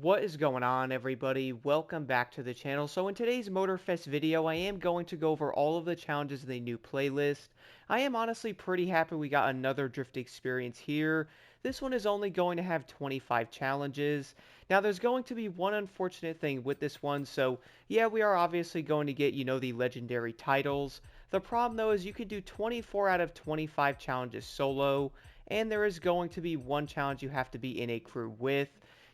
What is going on, everybody? Welcome back to the channel. So in today's Motorfest video, I am going to go over all of the challenges in the new playlist. I am honestly pretty happy we got another drift experience here. This one is only going to have 25 challenges. Now there's going to be one unfortunate thing with this one, so yeah, we are obviously going to get, the legendary titles. The problem though is you can do 24 out of 25 challenges solo, and there is going to be one challenge you have to be in a crew with.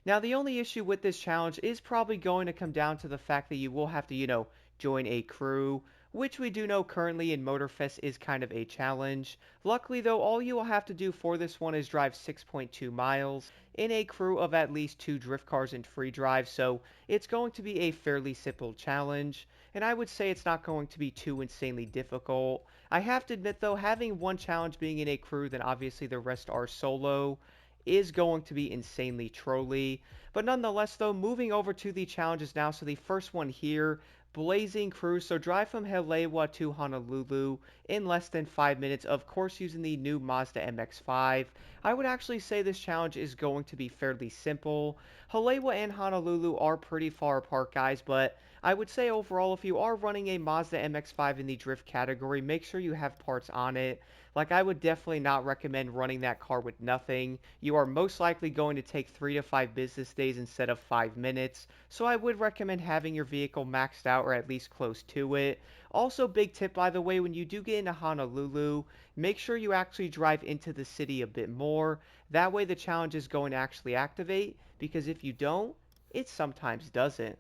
Now, the only issue with this challenge is probably going to come down to the fact that you will have to, join a crew, which we do know currently in Motorfest is kind of a challenge. Luckily, though, all you will have to do for this one is drive 6.2 miles in a crew of at least 2 drift cars and free drive, so it's going to be a fairly simple challenge, and I would say it's not going to be too insanely difficult. I have to admit, though, having one challenge being in a crew, then obviously the rest are solo, is going to be insanely trolly. But nonetheless, though, moving over to the challenges now. So the first one here, Blazing Cruise. So drive from Halewa to Honolulu in less than 5 minutes, of course using the new Mazda MX-5. I would actually say this challenge is going to be fairly simple. Halewa and Honolulu are pretty far apart, guys, but I would say overall, if you are running a Mazda MX-5 in the drift category, make sure you have parts on it. Like, I would definitely not recommend running that car with nothing. You are most likely going to take 3 to 5 business days instead of 5 minutes, so I would recommend having your vehicle maxed out or at least close to it. Also, big tip by the way, when you do get into Honolulu, make sure you actually drive into the city a bit more. That way the challenge is going to actually activate, because if you don't, it sometimes doesn't.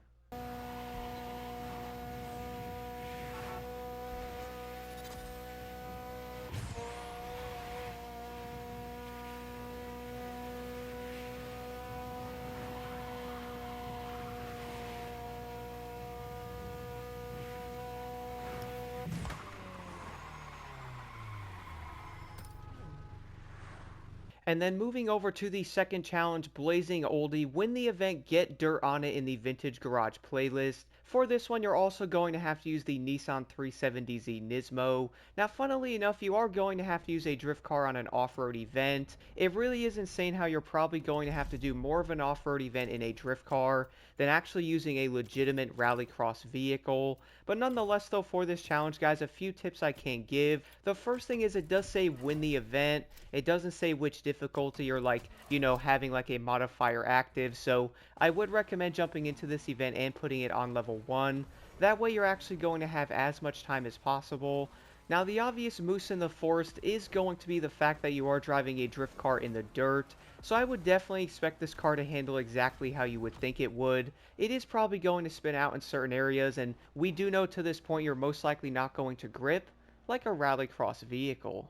And then moving over to the second challenge, Blazing Oldie. Win the event, get dirt on it in the Vintage Garage playlist. For this one, you're also going to have to use the Nissan 370Z Nismo. Now, funnily enough, you are going to have to use a drift car on an off-road event. It really is insane how you're probably going to have to do more of an off-road event in a drift car than actually using a legitimate rallycross vehicle. But nonetheless, though, for this challenge, guys, a few tips I can give. The first thing is it does say win the event. It doesn't say which difficulty or like, having like a modifier active. So I would recommend jumping into this event and putting it on level 1. That way you're actually going to have as much time as possible. Now the obvious moose in the forest is going to be the fact that you are driving a drift car in the dirt. So I would definitely expect this car to handle exactly how you would think it would. It is probably going to spin out in certain areas, and we do know to this point you're most likely not going to grip like a rallycross vehicle.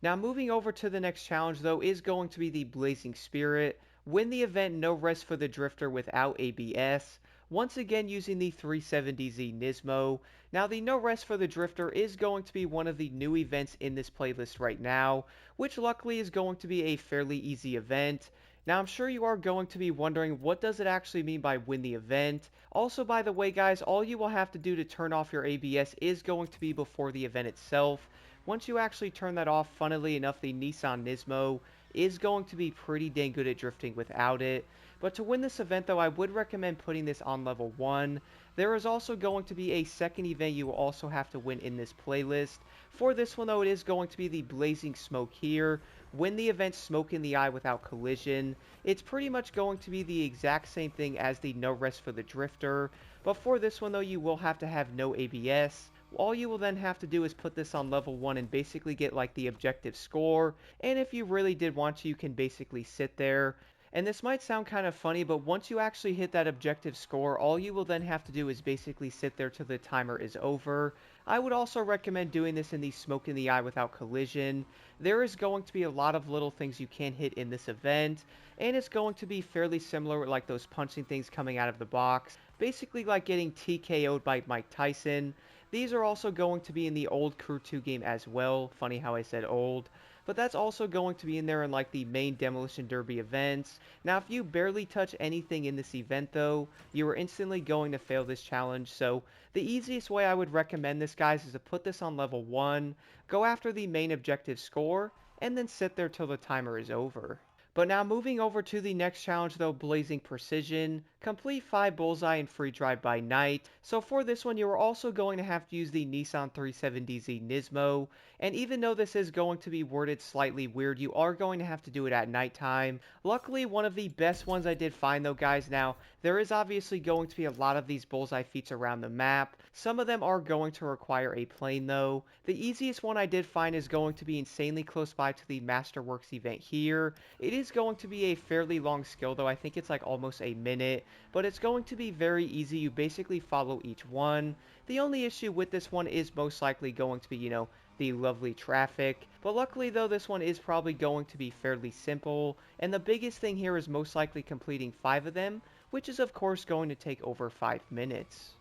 Now moving over to the next challenge though is going to be the Blazing Spirit. Win the event, no rest for the drifter without ABS. Once again using the 370Z Nismo. Now the no rest for the drifter is going to be one of the new events in this playlist right now, which luckily is going to be a fairly easy event. Now I'm sure you are going to be wondering, what does it actually mean by win the event? Also, by the way guys, all you will have to do to turn off your ABS is going to be before the event itself. Once you actually turn that off, funnily enough, the Nissan Nismo is going to be pretty dang good at drifting without it. But to win this event, though, I would recommend putting this on level 1. There is also going to be a second event you will also have to win in this playlist. For this one, though, it is going to be the Blazing Smoke here. Win the event Smoke in the Eye without collision. It's pretty much going to be the exact same thing as the No Rest for the Drifter. But for this one, though, you will have to have no ABS. All you will then have to do is put this on level 1 and basically get like the objective score, and if you really did want to, you can basically sit there. And this might sound kind of funny, but once you actually hit that objective score, all you will then have to do is basically sit there till the timer is over. I would also recommend doing this in the Smoke in the Eye without collision. There is going to be a lot of little things you can hit in this event, and it's going to be fairly similar like those punching things coming out of the box. Basically like getting TKO'd by Mike Tyson. These are also going to be in the old Crew 2 game as well. Funny how I said old. But that's also going to be in there in like the main Demolition Derby events. Now if you barely touch anything in this event though, you are instantly going to fail this challenge. So the easiest way I would recommend this, guys, is to put this on level 1, go after the main objective score, and then sit there till the timer is over. But now moving over to the next challenge though, Blazing Precision, complete 5 bullseye and free drive by night. So for this one you are also going to have to use the Nissan 370Z Nismo, and even though this is going to be worded slightly weird, you are going to have to do it at nighttime. Luckily one of the best ones I did find though guys, now there is obviously going to be a lot of these bullseye feats around the map. Some of them are going to require a plane though. The easiest one I did find is going to be insanely close by to the Masterworks event here. It is going to be a fairly long skill though, I think it's like almost a minute, but it's going to be very easy. You basically follow each one. The only issue with this one is most likely going to be, the lovely traffic, but luckily though this one is probably going to be fairly simple, and the biggest thing here is most likely completing 5 of them, which is of course going to take over 5 minutes.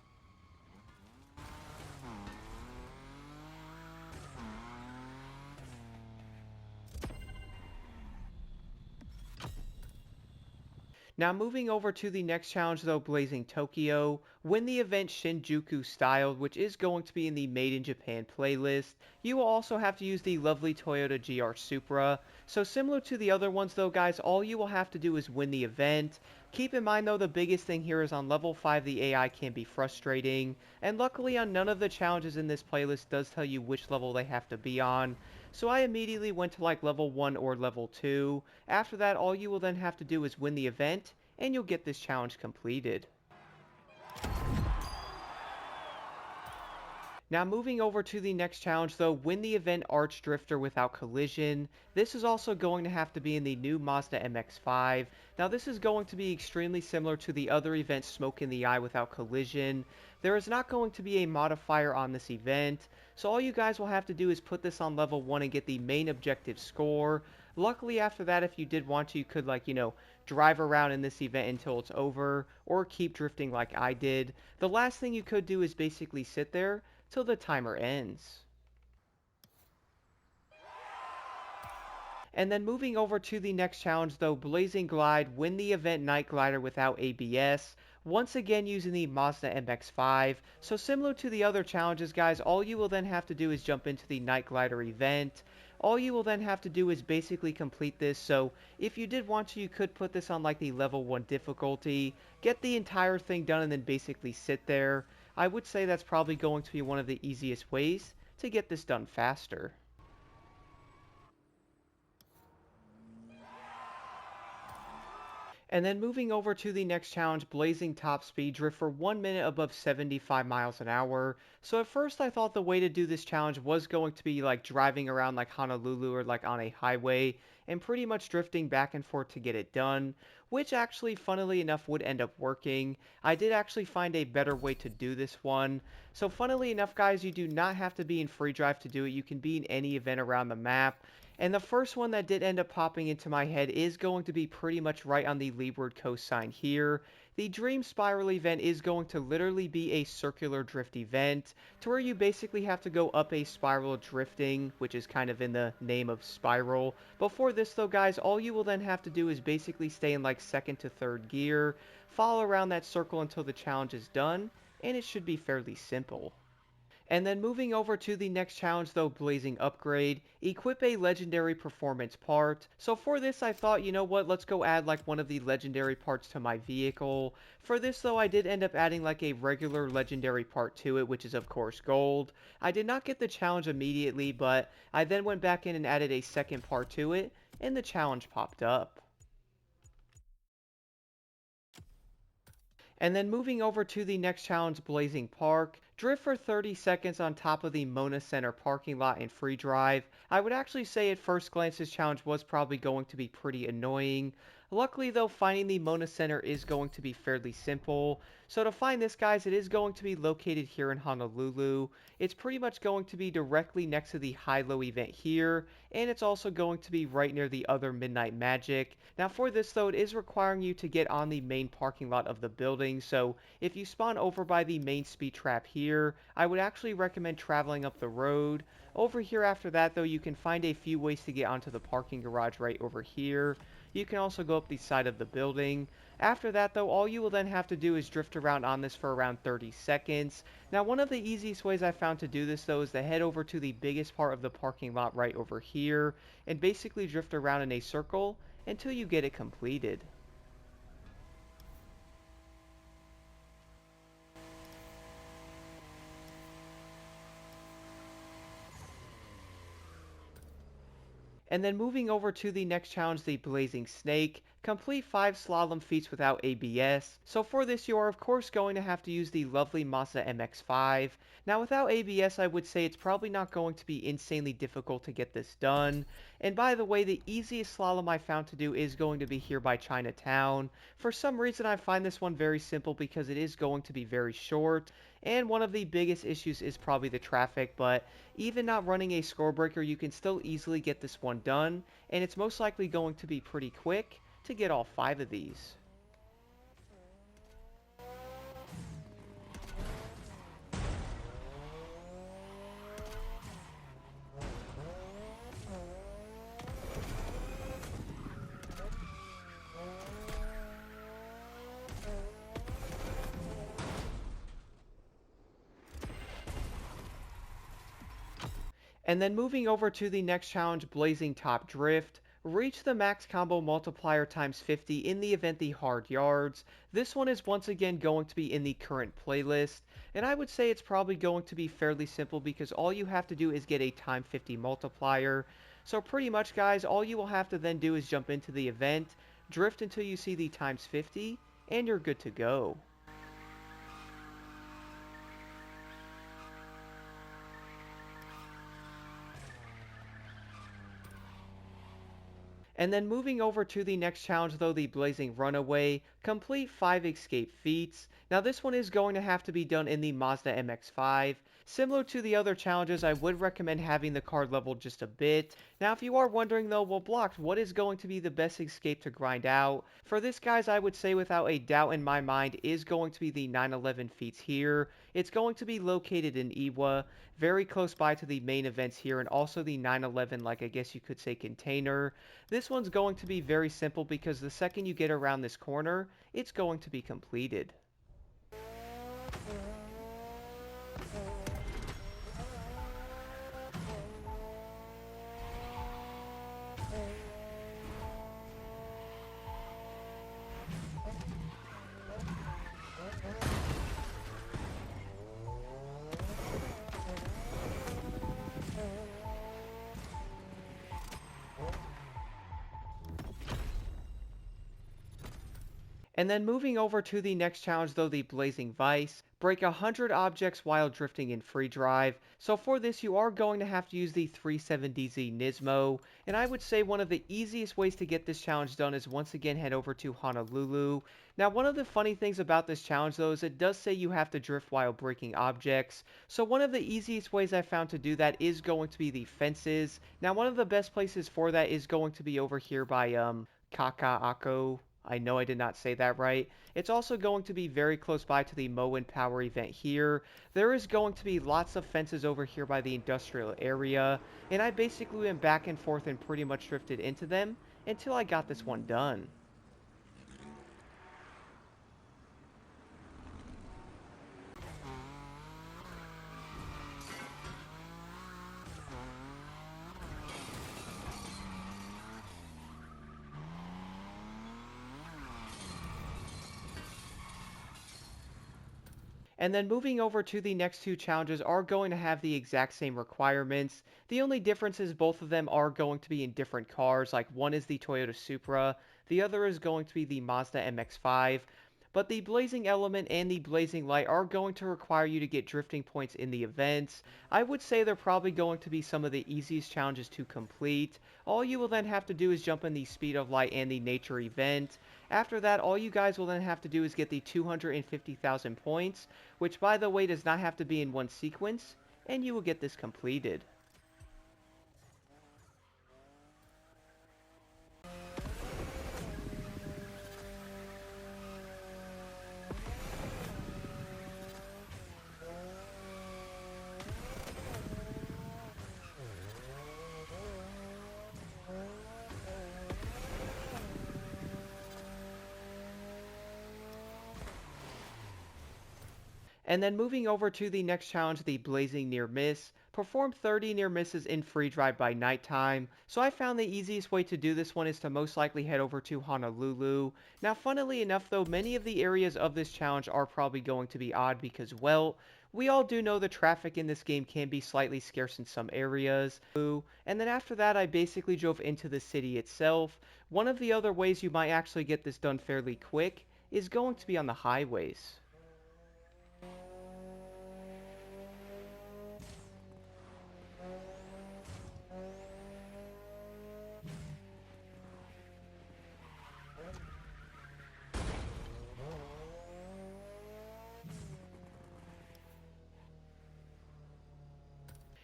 Now moving over to the next challenge though, Blazing Tokyo, win the event Shinjuku styled, which is going to be in the Made in Japan playlist. You will also have to use the lovely Toyota GR Supra. So similar to the other ones though guys, all you will have to do is win the event. Keep in mind though, the biggest thing here is on level 5 the AI can be frustrating, and luckily on none of the challenges in this playlist does tell you which level they have to be on. So I immediately went to like level 1 or level 2. After that, all you will then have to do is win the event, and you'll get this challenge completed. Now moving over to the next challenge though, win the event Arch Drifter without collision. This is also going to have to be in the new Mazda MX-5. Now this is going to be extremely similar to the other event Smoke in the Eye without collision. There is not going to be a modifier on this event, so all you guys will have to do is put this on level 1 and get the main objective score. Luckily after that, if you did want to, you could drive around in this event until it's over, or keep drifting like I did. The last thing you could do is basically sit there till the timer ends. And then moving over to the next challenge though, Blazing Glide, win the event Night Glider without ABS. Once again using the Mazda MX-5. So similar to the other challenges guys, all you will then have to do is jump into the Night Glider event. All you will then have to do is basically complete this, so if you did want to, you could put this on like the level 1 difficulty, get the entire thing done and then basically sit there. I would say that's probably going to be one of the easiest ways to get this done faster. And then moving over to the next challenge, Blazing Top Speed Drift for 1 minute above 75 miles an hour. So at first I thought the way to do this challenge was going to be like driving around like Honolulu or like on a highway and pretty much drifting back and forth to get it done, which actually funnily enough would end up working. I did actually find a better way to do this one. So funnily enough guys, you do not have to be in free drive to do it. You can be in any event around the map. And the first one that did end up popping into my head is going to be pretty much right on the leeward coast sign here. The Dream Spiral event is going to literally be a circular drift event, to where you basically have to go up a spiral drifting, which is kind of in the name of spiral. Before this though guys, all you will then have to do is basically stay in like second to third gear, follow around that circle until the challenge is done, and it should be fairly simple. And then moving over to the next challenge though, Blazing Upgrade, equip a legendary performance part. So for this I thought, you know what, let's go add like one of the legendary parts to my vehicle. For this though, I did end up adding like a regular legendary part to it, which is of course gold. I did not get the challenge immediately, but I then went back in and added a second part to it, and the challenge popped up. And then moving over to the next challenge, Blazing Park, drift for 30 seconds on top of the Mona Center parking lot in free drive. I would actually say at first glance this challenge was probably going to be pretty annoying. Luckily though, finding the Mona Center is going to be fairly simple. So to find this guys, it is going to be located here in Honolulu. It's pretty much going to be directly next to the high-low event here, and it's also going to be right near the other Midnight Magic. Now for this though, it is requiring you to get on the main parking lot of the building, so if you spawn over by the main speed trap here, I would actually recommend traveling up the road. Over here after that though, you can find a few ways to get onto the parking garage right over here. You can also go up the side of the building. After that though, all you will then have to do is drift around on this for around 30 seconds. Now one of the easiest ways I found to do this though is to head over to the biggest part of the parking lot right over here and basically drift around in a circle until you get it completed. And then moving over to the next challenge, the Blazing Snake. Complete 5 slalom feats without ABS. So for this you are of course going to have to use the lovely Mazda MX-5. Now without ABS I would say it's probably not going to be insanely difficult to get this done. And by the way, the easiest slalom I found to do is going to be here by Chinatown. For some reason I find this one very simple because it is going to be very short. And one of the biggest issues is probably the traffic, but even not running a score breaker, you can still easily get this one done, and it's most likely going to be pretty quick to get all 5 of these. And then moving over to the next challenge, Blazing Top Drift. Reach the max combo multiplier times 50 in the event the hard yards. This one is once again going to be in the current playlist, and I would say it's probably going to be fairly simple because all you have to do is get a time 50 multiplier. So pretty much guys, all you will have to then do is jump into the event, drift until you see the times 50, and you're good to go. And then moving over to the next challenge though, the Blazing Runaway, complete 5 escape feats. Now this one is going to have to be done in the Mazda MX-5. Similar to the other challenges, I would recommend having the car leveled just a bit. Now if you are wondering though, well Blocked, what is going to be the best escape to grind out? For this guys, I would say without a doubt in my mind is going to be the 911 feats here. It's going to be located in Iwa, very close by to the main events here, and also the 911, like I guess you could say, container. This one's going to be very simple because the second you get around this corner, it's going to be completed. And then moving over to the next challenge though, the Blazing Vice. Break 100 objects while drifting in free drive. So for this you are going to have to use the 370Z Nismo. And I would say one of the easiest ways to get this challenge done is once again head over to Honolulu. Now one of the funny things about this challenge though is it does say you have to drift while breaking objects. So one of the easiest ways I found to do that is going to be the fences. Now one of the best places for that is going to be over here by Kakaako. I know I did not say that right. It's also going to be very close by to the Moen Power event here. There is going to be lots of fences over here by the industrial area, and I basically went back and forth and pretty much drifted into them until I got this one done. And then moving over to the next 2 challenges are going to have the exact same requirements. The only difference is both of them are going to be in different cars, like one is the Toyota Supra, the other is going to be the Mazda MX-5. But the Blazing Element and the Blazing Light are going to require you to get drifting points in the events. I would say they're probably going to be some of the easiest challenges to complete. All you will then have to do is jump in the Speed of Light and the Nature event. After that, all you guys will then have to do is get the 250,000 points, which by the way does not have to be in one sequence, and you will get this completed. And then moving over to the next challenge, the Blazing Near Miss. perform 30 near misses in free drive by nighttime. So I found the easiest way to do this one is to most likely head over to Honolulu. Now, funnily enough though, many of the areas of this challenge are probably going to be odd because, well, we all do know the traffic in this game can be slightly scarce in some areas. And then after that, I basically drove into the city itself. One of the other ways you might actually get this done fairly quick is going to be on the highways.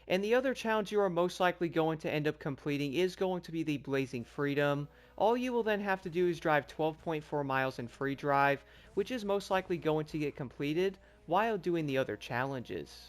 And the other challenge you are most likely going to end up completing is going to be the Blazing Freedom. All you will then have to do is drive 12.4 miles in free drive, which is most likely going to get completed while doing the other challenges.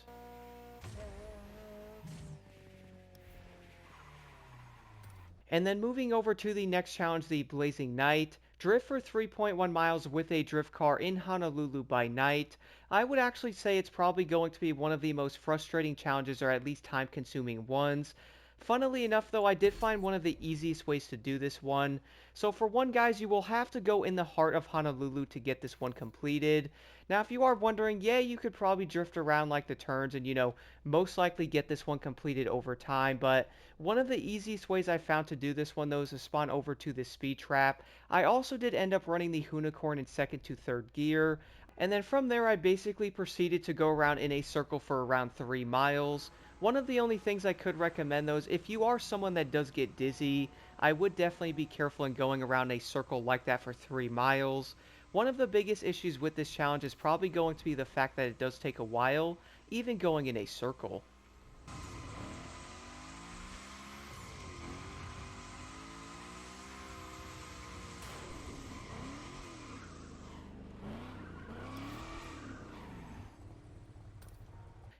And then moving over to the next challenge, the Blazing Night. Drift for 3.1 miles with a drift car in Honolulu by night. I would actually say it's probably going to be one of the most frustrating challenges, or at least time consuming ones. Funnily enough though, I did find one of the easiest ways to do this one. So for one guys, you will have to go in the heart of Honolulu to get this one completed. Now if you are wondering, yeah, you could probably drift around like the turns and most likely get this one completed over time, but one of the easiest ways I found to do this one though is to spawn over to this speed trap. I also did end up running the Unicorn in second to third gear, and then from there I basically proceeded to go around in a circle for around 3 miles. One of the only things I could recommend though is if you are someone that does get dizzy, I would definitely be careful in going around a circle like that for 3 miles. One of the biggest issues with this challenge is probably going to be the fact that it does take a while, even going in a circle.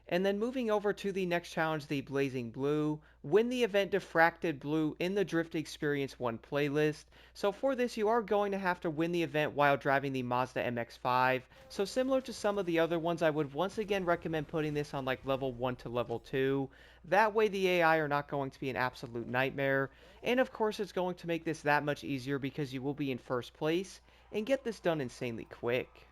And then moving over to the next challenge, the Blazing Blue. Win the event Diffracted Blue in the Drift Experience 1 playlist. So for this, you are going to have to win the event while driving the Mazda MX-5. So similar to some of the other ones, I would once again recommend putting this on like level 1 to level 2. That way the AI are not going to be an absolute nightmare. And of course, it's going to make this that much easier because you will be in first place and get this done insanely quick.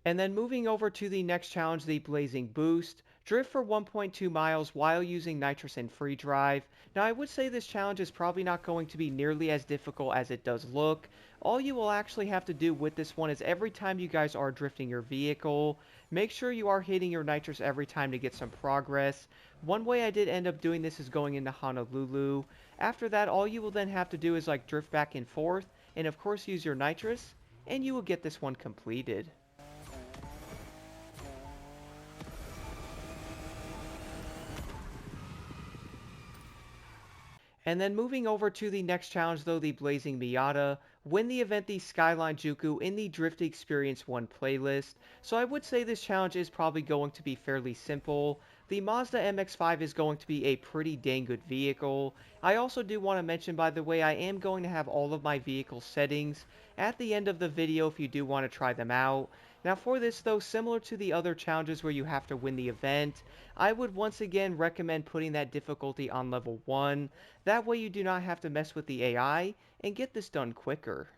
And then moving over to the next challenge, the Blazing Boost. Drift for 1.2 miles while using nitrous and free drive. Now I would say this challenge is probably not going to be nearly as difficult as it does look. All you will actually have to do with this one is every time you guys are drifting your vehicle, make sure you are hitting your nitrous every time to get some progress. One way I did end up doing this is going into Honolulu. After that, all you will then have to do is like drift back and forth, and of course use your nitrous, and you will get this one completed. And then moving over to the next challenge though, the Blazing Miata. Win the event the Skyline Juku in the Drift Experience 1 playlist. So I would say this challenge is probably going to be fairly simple. The Mazda MX-5 is going to be a pretty dang good vehicle. I also do want to mention, by the way, I am going to have all of my vehicle settings at the end of the video if you do want to try them out. Now for this though, similar to the other challenges where you have to win the event, I would once again recommend putting that difficulty on level 1. That way you do not have to mess with the AI and get this done quicker.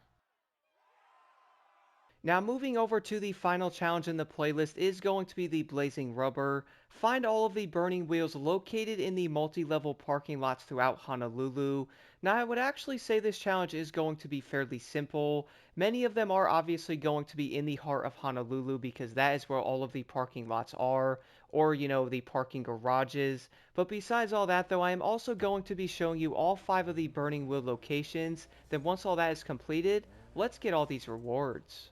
Now moving over to the final challenge in the playlist is going to be the Blazing Rubber. Find all of the burning wheels located in the multi-level parking lots throughout Honolulu. Now I would actually say this challenge is going to be fairly simple. Many of them are obviously going to be in the heart of Honolulu because that is where all of the parking lots are, or the parking garages. But besides all that though, I am also going to be showing you all 5 of the burning wheel locations. Then once all that is completed, let's get all these rewards.